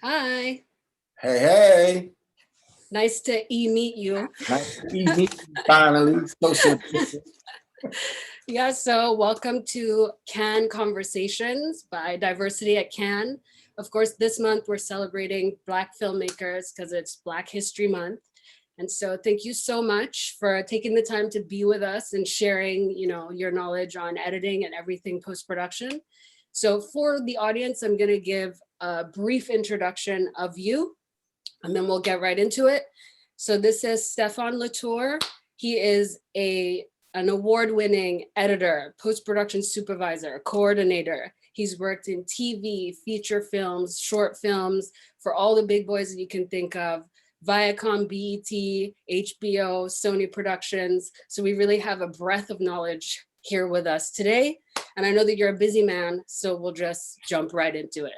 Hi, Hey, hey. nice to meet you. Nice to meet you finally. Social distance. Yeah, so welcome to Can Conversations by Diversity at Can. Of course, this month we're celebrating Black filmmakers because it's Black History Month. And so thank you so much for taking the time to be with us and sharing, your knowledge on editing and everything post-production. So for the audience, I'm going to give a brief introduction of you and then we'll get right into it. So this is Stefan LaToure. He is an award-winning editor, post-production supervisor, coordinator. He's worked in TV, feature films, short films for all the big boys that you can think of, Viacom, BET, HBO, Sony Productions. So we really have a breadth of knowledge here with us today. And I know that you're a busy man, so we'll just jump right into it.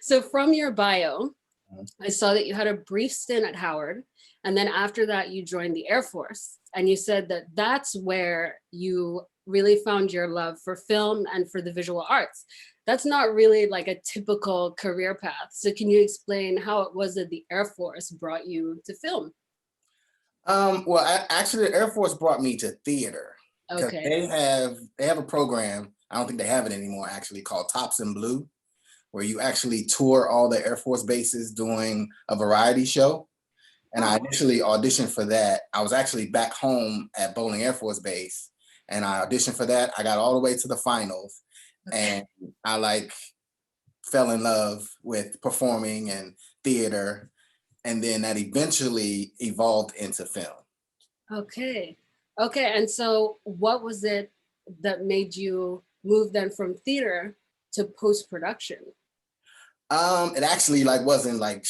So from your bio, I saw that you had a brief stint at Howard, and then after that you joined the Air Force, and you said that that's where you really found your love for film and for the visual arts. That's not really like a typical career path. So can you explain how it was that the Air Force brought you to film? Actually, the Air Force brought me to theater because Okay. they have a program. I don't think they have it anymore. Actually, called Tops in Blue, where you actually tour all the Air Force bases doing a variety show. And I initially auditioned for that. I was actually back home at Bowling Air Force Base, and I auditioned for that. I got all the way to the finals, and I fell in love with performing and theater, and then that eventually evolved into film. Okay. Okay. And so what was it that made you move then from theater to post-production? It actually wasn't that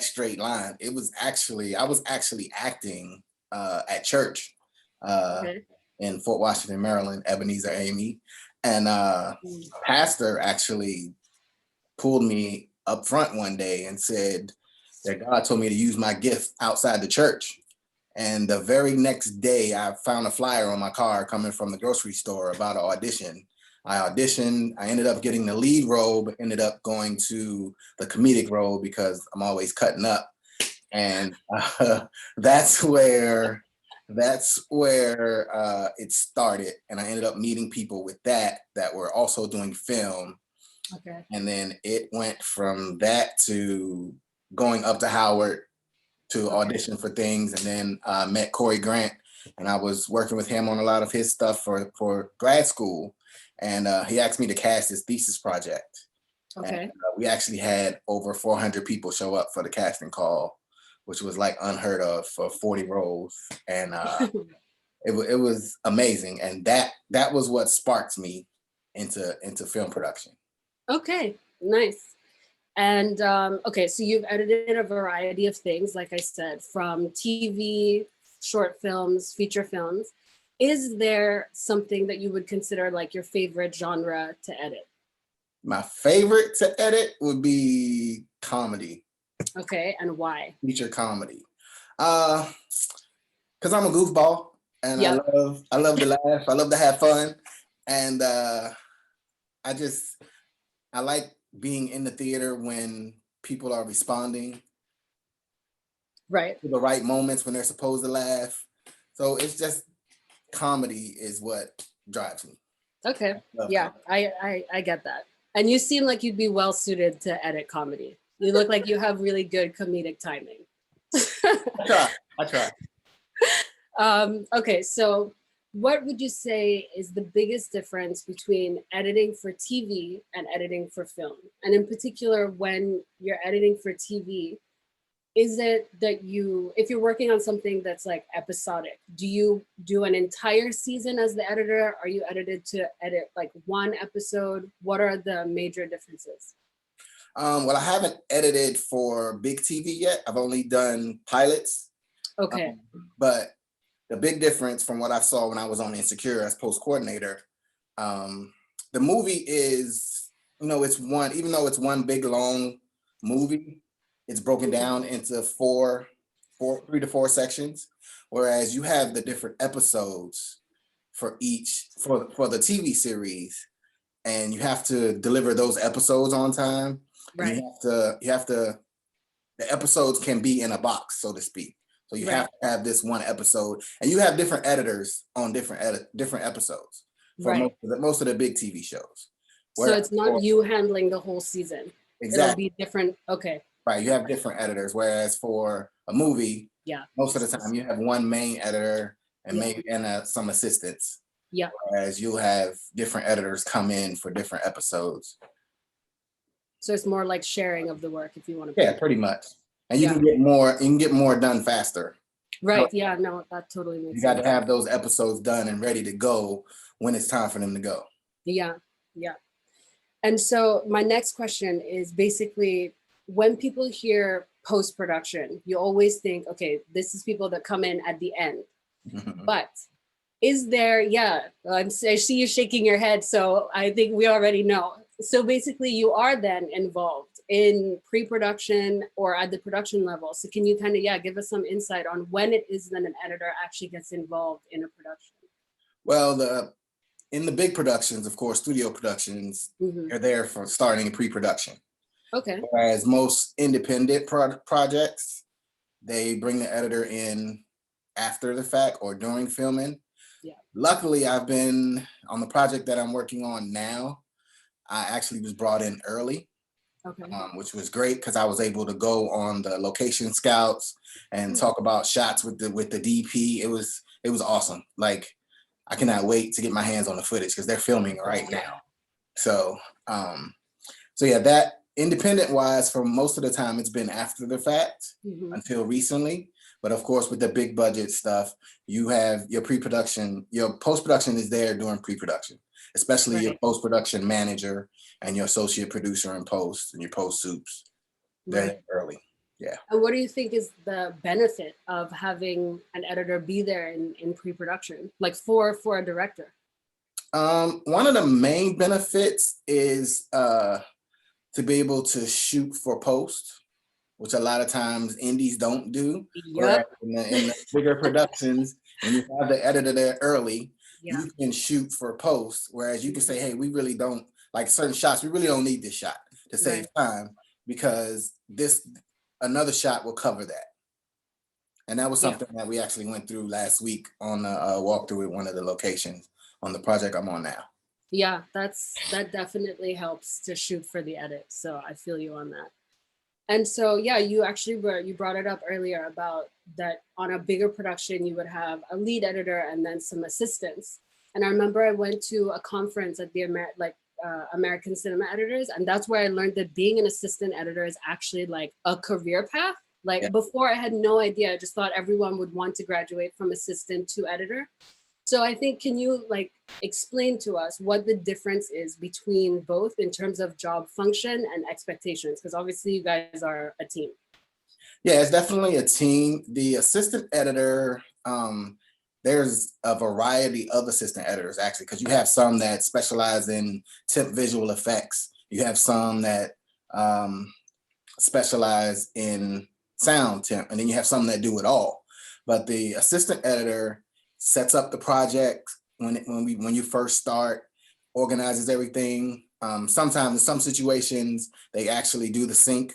straight line. It was actually I was actually acting at church uh, Okay. in Fort Washington, Maryland, Ebenezer AME, and pastor actually pulled me up front one day and said that God told me to use my gift outside the church. And the very next day, I found a flyer on my car coming from the grocery store about an audition. I auditioned. I ended up getting the lead role, but ended up going to the comedic role because I'm always cutting up. And that's where it started. And I ended up meeting people with that were also doing film. Okay. And then it went from that to going up to Howard to audition for things, and then met Corey Grant, and I was working with him on a lot of his stuff for grad school, and he asked me to cast his thesis project. Okay. And, we actually had over 400 people show up for the casting call, which was like unheard of for 40 roles, and it was amazing, and that was what sparked me into film production. Okay, nice. And okay, so you've edited a variety of things, like I said, from TV, short films, feature films. Is there something that you would consider like your favorite genre to edit? My favorite to edit would be comedy. Okay, and why? Feature comedy. Uh, because I'm a goofball and Yep. I love to laugh. I love to have fun. And I just I like being in the theater when people are responding Right. to the right moments when they're supposed to laugh. So it's just comedy is what drives me. Okay. I love Yeah, comedy. I get that. And you seem like you'd be well suited to edit comedy. You look like you have really good comedic timing. I try. I try. Okay, so what would you say is the biggest difference between editing for TV and editing for film? And in particular, when you're editing for TV, is it that if you're working on something that's like episodic, do you do an entire season as the editor? Are you edited to edit like one episode? What are the major differences? Well, I haven't edited for big TV yet. I've only done pilots. Okay. Um, but the big difference from what I saw when I was on Insecure as post coordinator, um, the movie is, it's one, even though it's one big long movie, it's broken down into three to four sections. Whereas you have the different episodes for each, for the TV series, and you have to deliver those episodes on time. And Right. you have to, the episodes can be in a box, so to speak. So you have to have this one episode, and you have different editors on different episodes for Right. most of the big TV shows. So Whereas it's not you handling the whole season. It'll exactly be different. Okay. right, you have different editors. Whereas for a movie, Yeah. most of the time you have one main editor and Yeah. maybe some assistants. Yeah. Whereas you'll have different editors come in for different episodes. So it's more like sharing of the work, if you want to. Yeah, pretty much. And you Yeah. can get more done faster. Right. Yeah. No, that totally makes You got sense. to have those episodes done and ready to go when it's time for them to go. Yeah. Yeah. And so my next question is basically, when people hear post-production, you always think, okay, this is people that come in at the end. But is there, I see you shaking your head, so I think we already know. So basically you are then involved in pre-production or at the production level. So can you kind of, give us some insight on when it is that an editor actually gets involved in a production? Well, in the big productions, of course, studio productions are there for starting pre-production. Okay. Whereas most independent projects, they bring the editor in after the fact or during filming. Yeah. Luckily, I've been on the project that I'm working on now. I actually was brought in early, Okay. which was great because I was able to go on the location scouts and talk about shots with the DP. It was awesome. Like, I cannot wait to get my hands on the footage because they're filming right now. So, that independent wise, for most of the time, it's been after the fact until recently. But of course, with the big budget stuff, you have your pre-production, your post-production is there during pre-production, especially your post-production manager and your associate producer in post and your post soups. They're there early. Yeah. And what do you think is the benefit of having an editor be there in pre-production, like for a director? One of the main benefits is to be able to shoot for post, which a lot of times indies don't do. Yep. In the bigger productions, when you have the editor there early, you can shoot for post, whereas you can say, hey, we really don't, like certain shots, we really don't need this shot to save time because another shot will cover that. And that was something that we actually went through last week on a walkthrough at one of the locations on the project I'm on now. Yeah, that definitely helps to shoot for the edit. So I feel you on that. And so, you actually you brought it up earlier about that on a bigger production, you would have a lead editor and then some assistants. And I remember I went to a conference at the American Cinema Editors, and that's where I learned that being an assistant editor is actually like a career path. Like before, I had no idea. I just thought everyone would want to graduate from assistant to editor. So I think, can you explain to us what the difference is between both in terms of job function and expectations? Because obviously you guys are a team. Yeah, it's definitely a team. The assistant editor, there's a variety of assistant editors actually, because you have some that specialize in temp visual effects. You have some that specialize in sound temp, and then you have some that do it all. But the assistant editor sets up the project when you first start, organizes everything. Sometimes in some situations, they actually do the sync,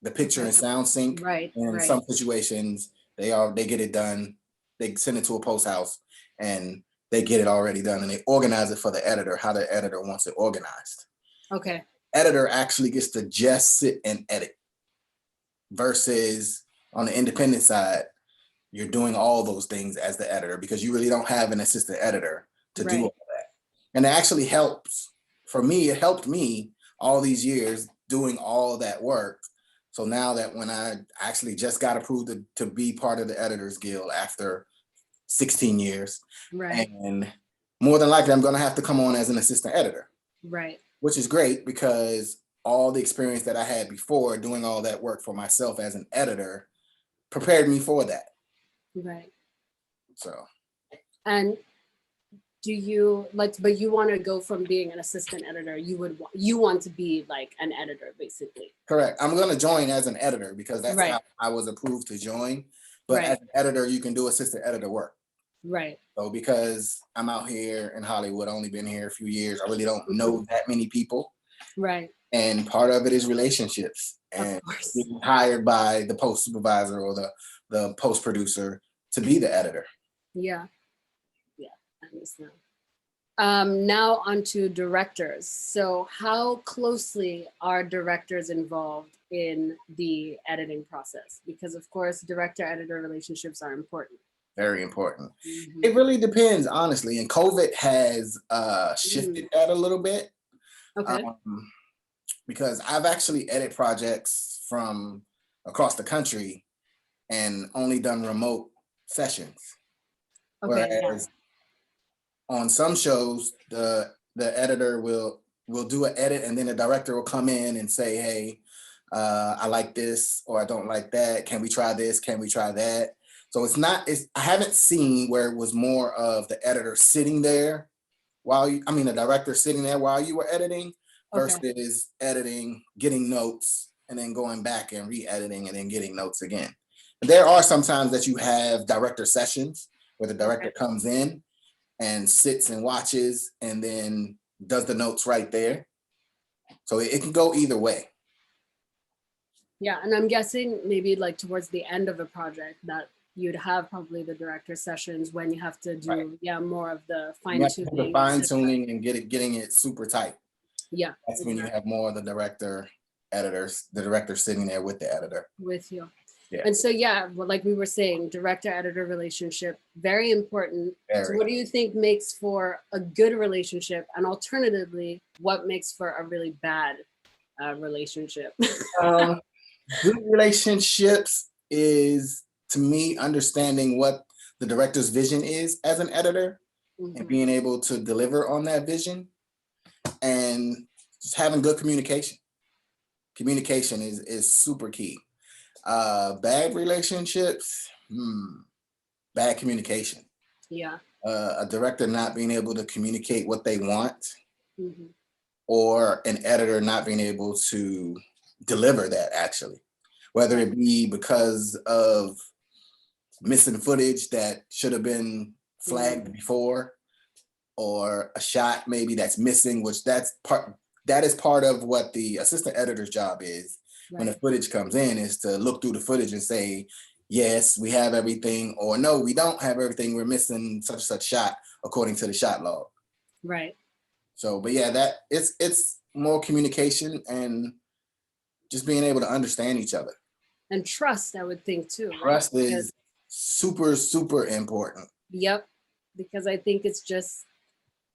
the picture and sound sync. Right. And in some situations, they get it done. They send it to a post house and they get it already done, and they organize it for the editor, how the editor wants it organized. Okay. Editor actually gets to just sit and edit versus on the independent side, you're doing all those things as the editor because you really don't have an assistant editor to do all that. And it actually helps. For me, it helped me all these years doing all that work. So now that when I actually just got approved to be part of the Editors Guild after 16 years, and more than likely I'm going to have to come on as an assistant editor. Right. Which is great because all the experience that I had before doing all that work for myself as an editor prepared me for that. Right. So. And do you but you want to go from being an assistant editor, you want to be like an editor basically? Correct. I'm going to join as an editor because that's how I was approved to join. But as an editor, you can do assistant editor work. Right. So because I'm out here in Hollywood, only been here a few years, I really don't Mhm. know that many people. Right. And part of it is relationships Of and course. being hired by the post supervisor or the post producer to be the editor. Yeah. Yeah. I understand. Now onto directors. So how closely are directors involved in the editing process? Because of course, director-editor relationships are important. Very important. Mhm. It really depends, honestly. And COVID has Mm. shifted that a little bit. Okay. Um, because I've actually edited projects from across the country and only done remote sessions. Okay. Yeah. Whereas on some shows, the editor will do an edit and then the director will come in and say, hey, I like this or I don't like that. Can we try this? Can we try that? So I haven't seen where it was more of the editor sitting there the director sitting there while you were editing Okay. versus editing, getting notes, and then going back and re-editing and then getting notes again. There are sometimes that you have director sessions where the director Okay. comes in and sits and watches and then does the notes right there. So it can go either way. Yeah, and I'm guessing maybe like towards the end of a project that you'd have probably the director sessions when you have to Right. do more of the You fine have to do the tuning, fine etc. tuning and getting it super tight. Yeah, That's when you exactly. have more of the the director sitting there with the editor. With you. Yeah, And so, yeah, well, like we were saying, director-editor relationship, very important. So very. what do you think makes for a good relationship? And alternatively, what makes for a really bad relationship? Um, Good relationships is, to me, understanding what the director's vision is as an editor and Mhm. being able to deliver on that vision and just having good communication. Communication is super key. Bad relationships, bad communication. Yeah. A director not being able to communicate what they want, Hmm. or an editor not being able to deliver that actually, whether Right. it be because of missing footage that should have been Mm. flagged before, or a shot maybe that's missing, which that is part of what the assistant editor's job is when the Right. footage comes in, is to look through the footage and say, yes, we have everything, or no, we don't have everything, we're missing such and such shot according to the shot log. Right. So but yeah, that it's more communication and just being able to understand each other. And trust, I would think too, right? Trust Because, is super, super important. yep, because I think it's just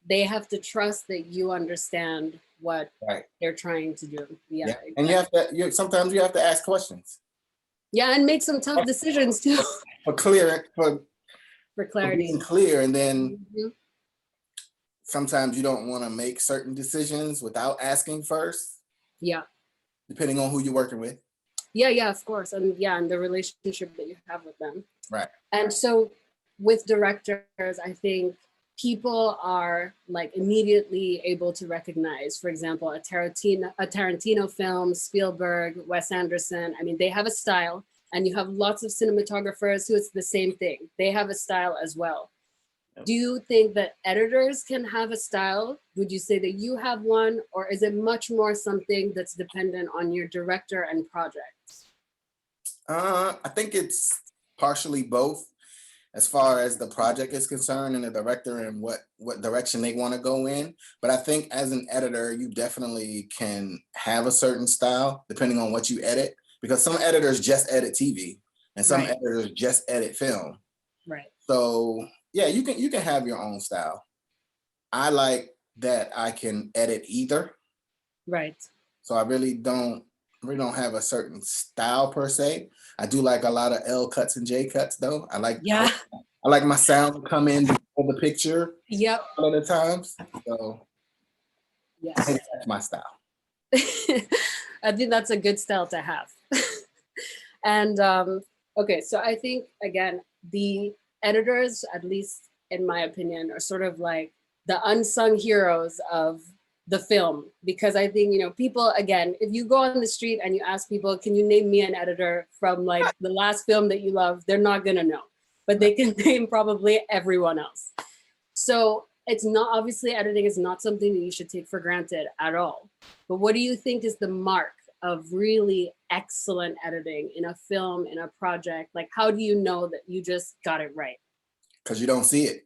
they have to trust that you understand what Right. they're trying to do. Yeah, Yeah. And exactly. sometimes you have to ask questions Yeah, and make some tough decisions too for clear, for for clarity. being clear. And then Mhm. sometimes you don't want to make certain decisions without asking first, Yeah. depending on who you're working with. Yeah, yeah, of course. And yeah, and the relationship that you have with them. Right. And so with directors, I think people are like immediately able to recognize, for example, a Tarantino film, Spielberg, Wes Anderson. I mean, they have a style, and you have lots of cinematographers who it's the same thing. They have a style as well. Do you think that editors can have a style? Would you say that you have one, or is it much more something that's dependent on your director and project? I think it's partially both as far as the project is concerned and the director and what direction they want to go in. But I think as an editor, you definitely can have a certain style depending on what you edit, because some editors just edit TV and some Right, editors just edit film. right, So yeah, you can have your own style. I like that I can edit either. right. So I really don't have a certain style per se. I do like a lot of L cuts and J cuts though. Yeah, I like my sound to come in before the picture yep, a lot of the times. So I think yes. that's my style. I think that's a good style to have. And okay, so I think again, the editors, at least in my opinion, are sort of like the unsung heroes of the film, because I think, people, again, if you go on the street and you ask people, can you name me an editor from like the last film that you love, they're not gonna know. but they can name probably everyone else. So it's not, obviously editing is not something that you should take for granted at all. But what do you think is the mark of really excellent editing in a film, in a project? Like, how do you know that you just got it right? Because you don't see it.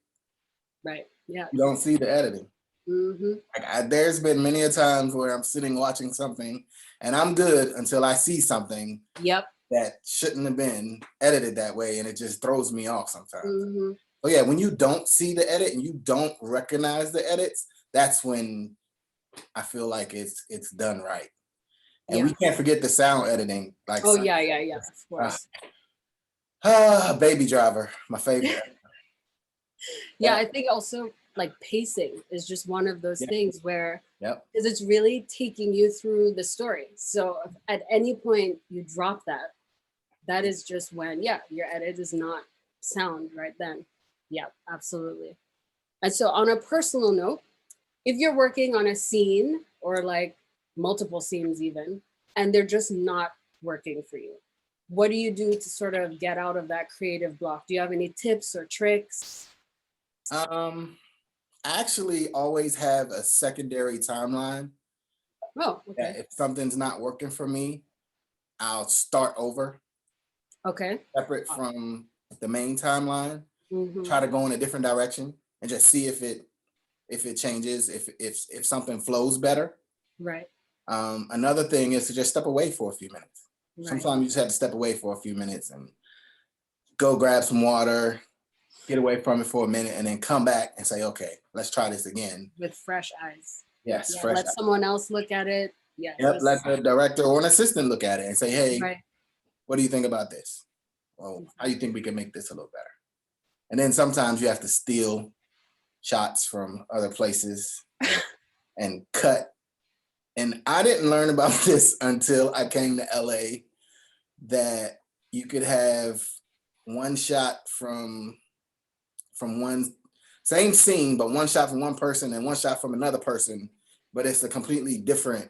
Right. Yeah. You don't see the editing. Mm-hmm. Like there's been many a times where I'm sitting watching something and I'm good until I see something Yep. that shouldn't have been edited that way, and it just throws me off sometimes. Mm-hmm. So yeah, when you don't see the edit and you don't recognize the edits, that's when I feel like it's done right. And Yeah. we can't forget the sound editing. Like Oh yeah, of course. Baby Driver, my favorite. Yeah, I think also like pacing is just one of those things where Yep. because it's really taking you through the story. So if at any point you drop that, that is just when, your edit is not sound right then. Yeah, absolutely. And so on a personal note, if you're working on a scene or like multiple scenes even, and they're just not working for you, what do you do to sort of get out of that creative block? Do you have any tips or tricks? I actually always have a secondary timeline. Oh, okay. If something's not working for me, I'll start over. Okay. Separate from the main timeline. Mm-hmm. Try to go in a different direction and just see if it changes, if something flows better. Right. Another thing is to just step away for a few minutes. Right. Sometimes you just have to step away for a few minutes and go grab some water, get away from it for a minute, and then come back and say, okay, let's try this again. With fresh eyes. Yes, fresh eyes. Someone else look at it. Yes. Yep, let the director or an assistant look at it and say, hey, what do you think about this? Well, how do you think we can make this a little better? And then sometimes you have to steal shots from other places and cut. And I didn't learn about this until I came to LA, that you could have one shot from one same scene, but one shot from one person and one shot from another person, but it's a completely different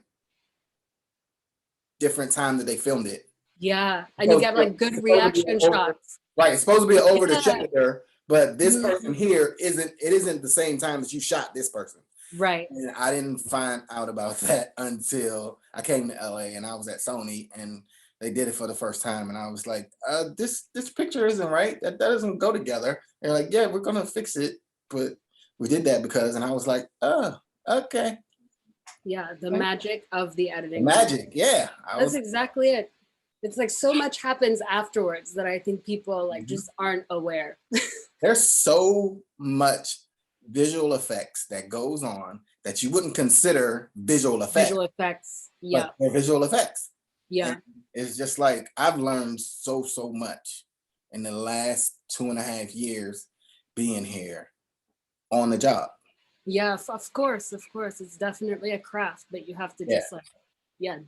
time that they filmed it. Yeah, and you get like good reaction shots. Right, it's supposed to be over the shoulder, but this person here isn't the same time that you shot this person. Right. And I didn't find out about that until I came to LA and I was at Sony and they did it for the first time. And I was like, this picture isn't right. That doesn't go together. They're like, yeah, we're gonna fix it. But we did that because, and I was like, oh, okay. Yeah, the magic of the editing. Magic, yeah. That's exactly it. It's like so much happens afterwards that I think people like just aren't aware. There's so much visual effects that goes on that you wouldn't consider visual effects. Visual effects, yeah. But they're visual effects. Yeah. And it's just like I've learned so much in the last 2.5 years being here on the job. Yeah, of course. It's definitely a craft that you have to just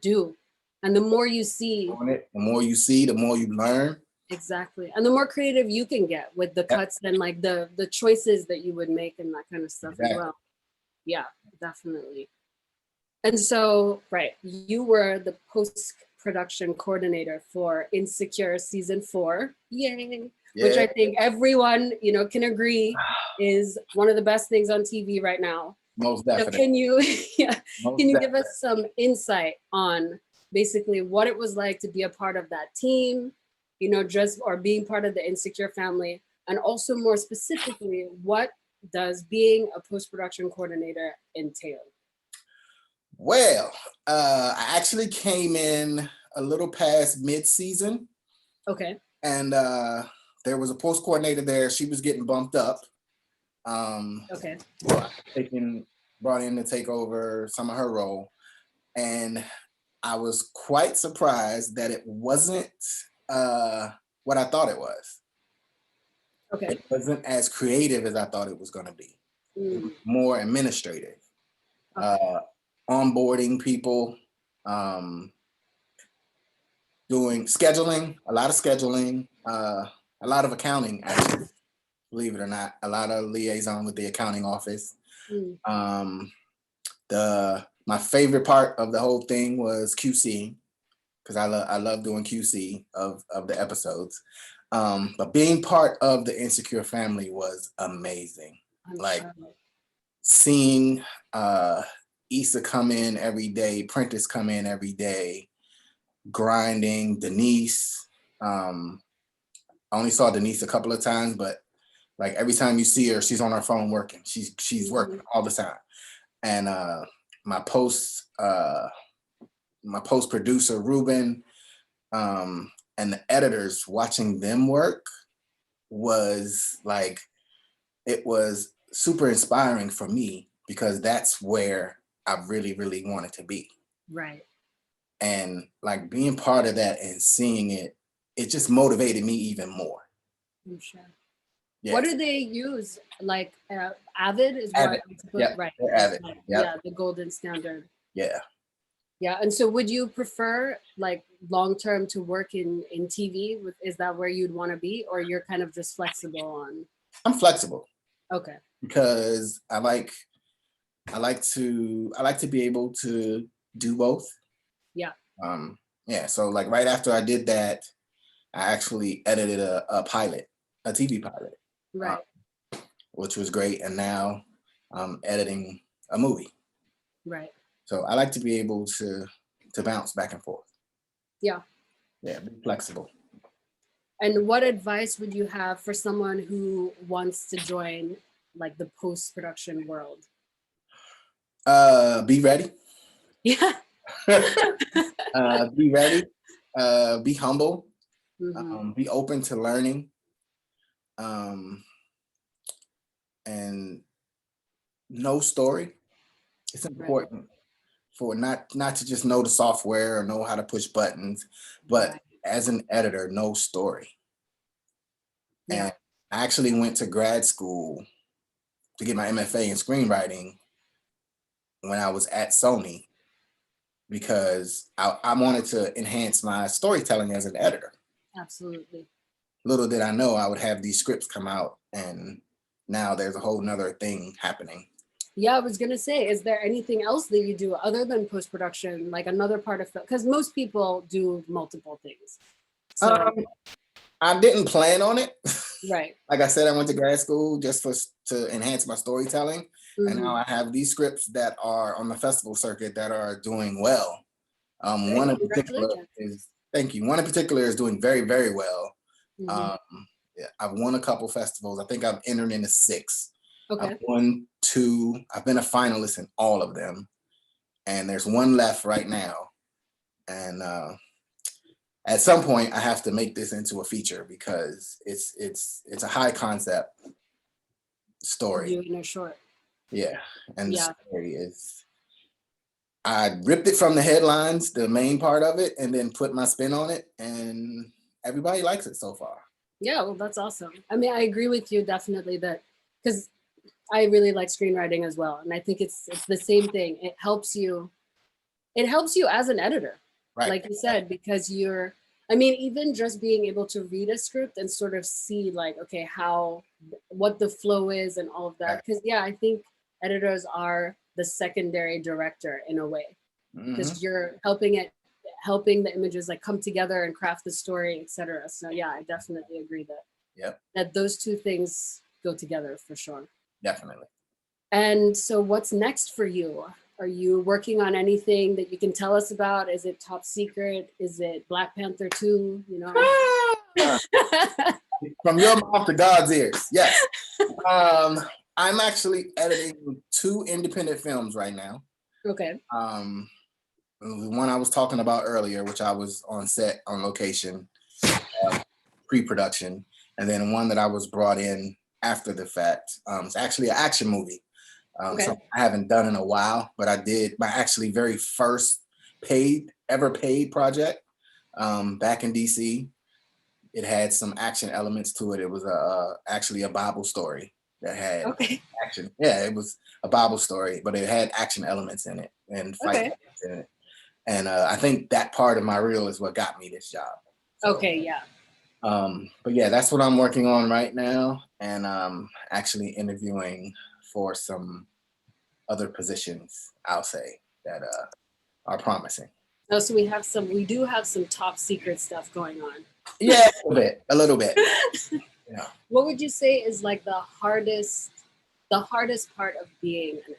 do. And the more you see, the more you learn. Exactly. And the more creative you can get with the cuts and like the choices that you would make and that kind of stuff as well. Yeah, definitely. And so, you were the post-production coordinator for Insecure season 4. Yay. Yeah. Which I think everyone, can agree is one of the best things on TV right now. Most definitely. So can you give us some insight on basically what it was like to be a part of that team, or being part of the Insecure family, and also more specifically, what does being a post-production coordinator entail? Well, I actually came in a little past mid-season. Okay. And there was a post coordinator there. She was getting bumped up. Okay. Brought in to take over some of her role. And I was quite surprised that it wasn't what I thought it was. Okay. It wasn't as creative as I thought it was going to be. It was more administrative. Okay. Onboarding people, doing scheduling, a lot of scheduling, a lot of accounting, actually, believe it or not, a lot of liaison with the accounting office. My favorite part of the whole thing was QC, because I love doing QC of the episodes. But being part of the Insecure family was amazing. I'm Like sure. seeing Issa come in every day, Prentice come in every day, grinding, Denise. I only saw Denise a couple of times, but like every time you see her, she's on her phone working. She's working all the time. And my post producer Ruben, and the editors, watching them work was like, it was super inspiring for me, because that's where I really, really wanted to be. Right. And like being part of that and seeing it, it just motivated me even more. I'm sure. Yes. What do they use? Like Avid is what Avid. I'm supposed, Yep. right? Avid. Yep. Yeah, the golden standard. Yeah. Yeah, and so would you prefer like long term to work in TV? Is that where you'd want to be, or you're kind of just flexible on? I'm flexible. Okay. Because I like to be able to do both. Yeah. Yeah. So like right after I did that, I actually edited a pilot, a TV pilot, Right. which was great. And now I'm editing a movie. Right. So I like to be able to bounce back and forth. Yeah. Yeah, be flexible. And what advice would you have for someone who wants to join like the post-production world? Be ready. Yeah. Be ready. Be humble. Mm-hmm. Be open to learning. And know story. It's important for not to just know the software or know how to push buttons, but as an editor, know story. Yeah. And I actually went to grad school to get my MFA in screenwriting when I was at Sony, because I wanted to enhance my storytelling as an editor. Absolutely. Little did I know I would have these scripts come out, and now there's a whole nother thing happening. Yeah, I was gonna say, is there anything else that you do other than post-production, like another part of film? Because most people do multiple things. So I didn't plan on it. right. Like I said, I went to grad school just to enhance my storytelling. Mm-hmm. And now I have these scripts that are on the festival circuit that are doing well. One in particular is, thank you. One in particular is doing very, very well. Mm-hmm. Yeah, I've won a couple festivals. I think I've entered into 6. Okay. I've won 2. I've been a finalist in all of them. And there's one left right now. And at some point I have to make this into a feature, because it's a high concept story. You in a short. Yeah. And the story is, I ripped it from the headlines, the main part of it, and then put my spin on it, and everybody likes it so far. Yeah, well, that's awesome. I mean, I agree with you definitely, that because I really like screenwriting as well, and I think it's the same thing. It helps you as an editor, right, like you said, because I mean, even just being able to read a script and sort of see like, okay, what the flow is and all of that. Because I think editors are the secondary director in a way, because you're helping the images like come together and craft the story, etc. So I definitely agree that those two things go together for sure. Definitely. And so what's next for you? Are you working on anything that you can tell us about? Is it top secret? Is it Black Panther 2? From your mouth to God's ears. Yes. I'm actually editing 2 independent films right now. Okay. The one I was talking about earlier, which I was on set, on location, pre-production, and then one that I was brought in after the fact. It's actually an action movie. So I haven't done in a while, but I did my actually very first paid project back in DC. It had some action elements to it. It was actually a Bible story that had action. Yeah, it was a Bible story, but it had action elements in it and fight in it. And I think that part of my reel is what got me this job. So, but yeah, that's what I'm working on right now, and actually interviewing for some other positions, I'll say, that are promising. Oh, so we do have some top secret stuff going on. Yeah, a little bit. Yeah. What would you say is like the hardest part of being an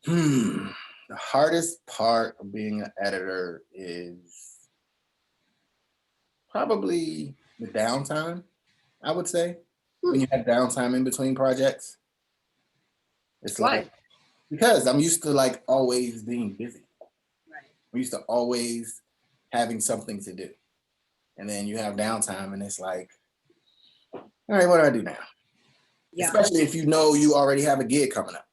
editor? The hardest part of being an editor is probably the downtime, I would say. When you have downtime in between projects. It's Why? like, because I'm used to like always being busy. Right. I'm used to always having something to do. And then you have downtime and it's like, all right, what do I do now? Yeah. Especially if you know you already have a gig coming up.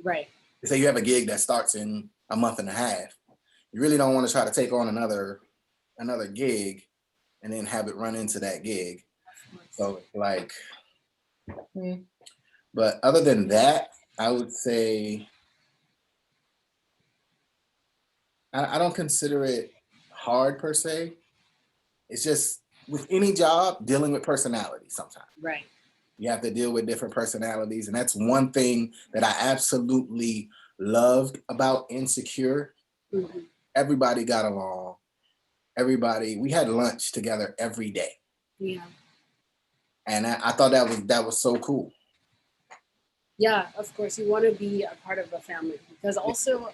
Right. Say you have a gig that starts in a month and a half. You really don't want to try to take on another gig and then have it run into that gig. So it's like, but other than that, I would say I don't consider it hard per se. It's just with any job, dealing with personality sometimes. Right. You have to deal with different personalities. And that's one thing that I absolutely loved about Insecure. Mm-hmm. Everybody got along. We had lunch together every day. Yeah. And I thought that was so cool. Yeah, of course, you want to be a part of a family because also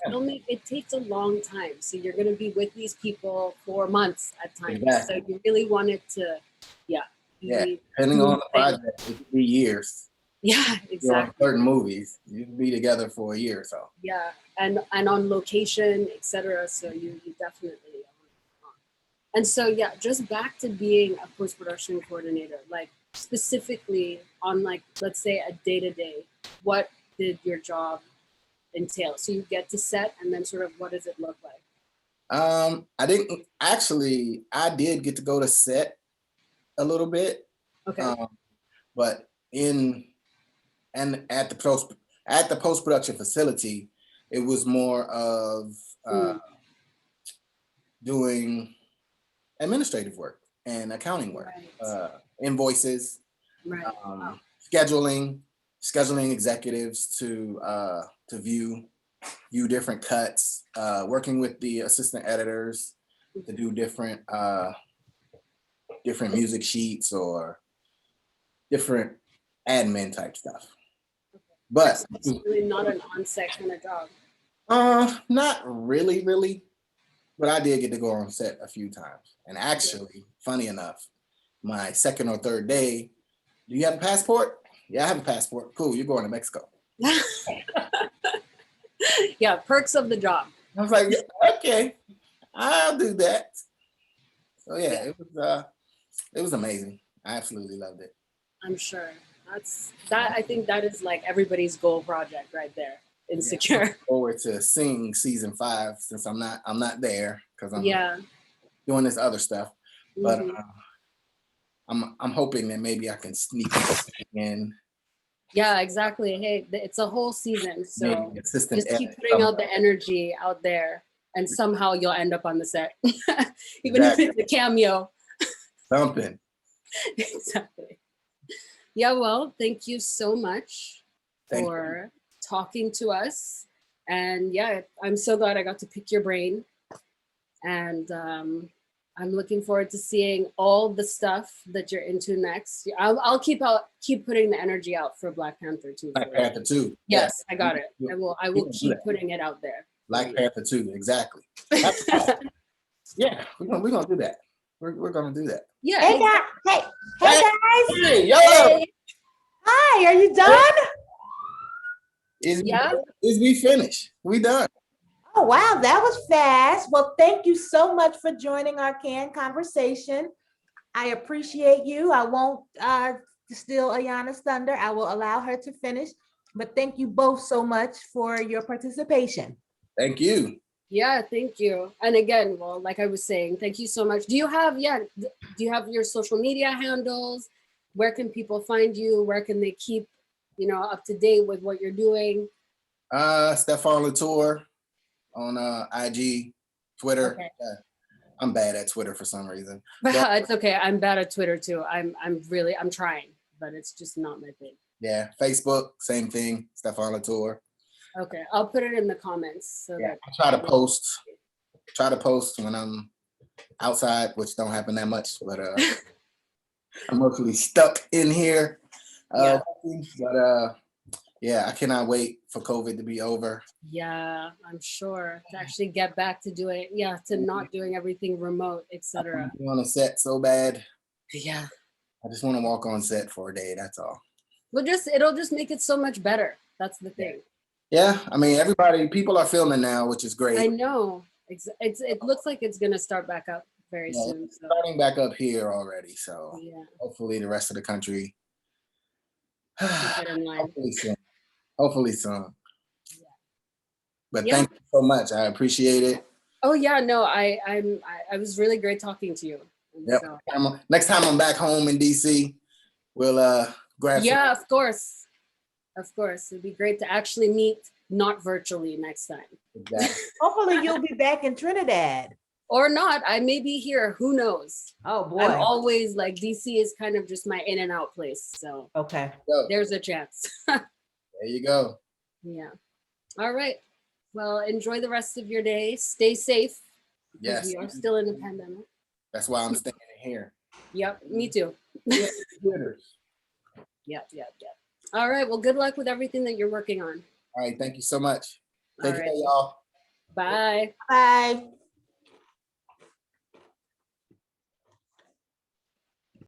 filming, it takes a long time. So you're going to be with these people for months at times. Exactly. So you really want it to, Depending on the project, it could be years. Yeah, exactly. Certain movies, you can be together for a year or so. Yeah, and on location, etc. So you definitely. And so yeah, just back to being a post-production coordinator, like specifically on like, let's say a day-to-day, what did your job entail? So you get to set and then sort of what does it look like? I didn't actually, I did get to go to set a little bit. Okay. But at the post-production facility, it was more of doing administrative work and accounting work, right. Invoices, right. scheduling executives to view different cuts, working with the assistant editors to do different music sheets or different admin type stuff. But it's really not an on-set kind of job. Not really. But I did get to go on set a few times. And actually, funny enough, my second or third day, do you have a passport? Yeah, I have a passport. Cool, you're going to Mexico. Yeah, perks of the job. I was like, okay, I'll do that. So yeah, it was amazing. I absolutely loved it. I'm sure. I think that is like everybody's goal project right there. Insecure. Yeah, forward to seeing season 5 since I'm not there because I'm doing this other stuff. But I'm hoping that maybe I can sneak in. Yeah, exactly. Hey, it's a whole season, so just keep putting out the energy out there, and somehow you'll end up on the set, even if it's a cameo. Something. Exactly. Yeah. Well, thank you so much for talking to us, and yeah, I'm so glad I got to pick your brain, and I'm looking forward to seeing all the stuff that you're into next. I'll keep putting the energy out for Black Panther 2. Black Panther 2. Yes, I got it. I will keep putting it out there. Black Panther 2, exactly. Yeah, we're gonna do that. We're gonna do that. Yeah. Hey guys. Hey, yo. Hi, are you done? Is we finished? We done. Oh, wow, that was fast. Well, thank you so much for joining our canned conversation. I appreciate you. I won't steal Ayana's thunder. I will allow her to finish. But thank you both so much for your participation. Thank you. Yeah, thank you. And again, well, like I was saying, thank you so much. Do you have your social media handles? Where can people find you? Where can they keep, up to date with what you're doing? Stefan LaToure on IG, Twitter. Okay. I'm bad at Twitter for some reason. But it's okay. I'm bad at Twitter too. I'm trying, but it's just not my thing. Yeah, Facebook, same thing. Stefan LaToure. Okay, I'll put it in the comments. So I try to post when I'm outside, which don't happen that much, but I'm mostly stuck in here. But yeah, I cannot wait for COVID to be over. Yeah, I'm sure to actually get back to doing, yeah, to not doing everything remote, etc. On a set so bad. Yeah. I just want to walk on set for a day. That's all. It'll just make it so much better. That's the thing. Yeah, I mean, people are filming now, which is great. I know. It looks like it's gonna start back up very soon. It's starting back up here already. So yeah, hopefully the rest of the country. keep it in line. Hopefully soon. Yeah. But thank you so much. I appreciate it. Oh yeah, no, I was really great talking to you. Yep. So. Next time I'm back home in DC, we'll grab. Yeah, of course. Of course. It'd be great to actually meet, not virtually, next time. Exactly. Hopefully you'll be back in Trinidad. Or not. I may be here. Who knows? Oh boy. I'm always like, DC is kind of just my in and out place. So okay. There's a chance. There you go. Yeah. All right. Well, enjoy the rest of your day. Stay safe. Yes. We are still in a pandemic. That's why I'm staying here. Yep. Me too. Yep. All right. Well, good luck with everything that you're working on. All right. Thank you so much. All Take right. care, y'all. Bye. Bye.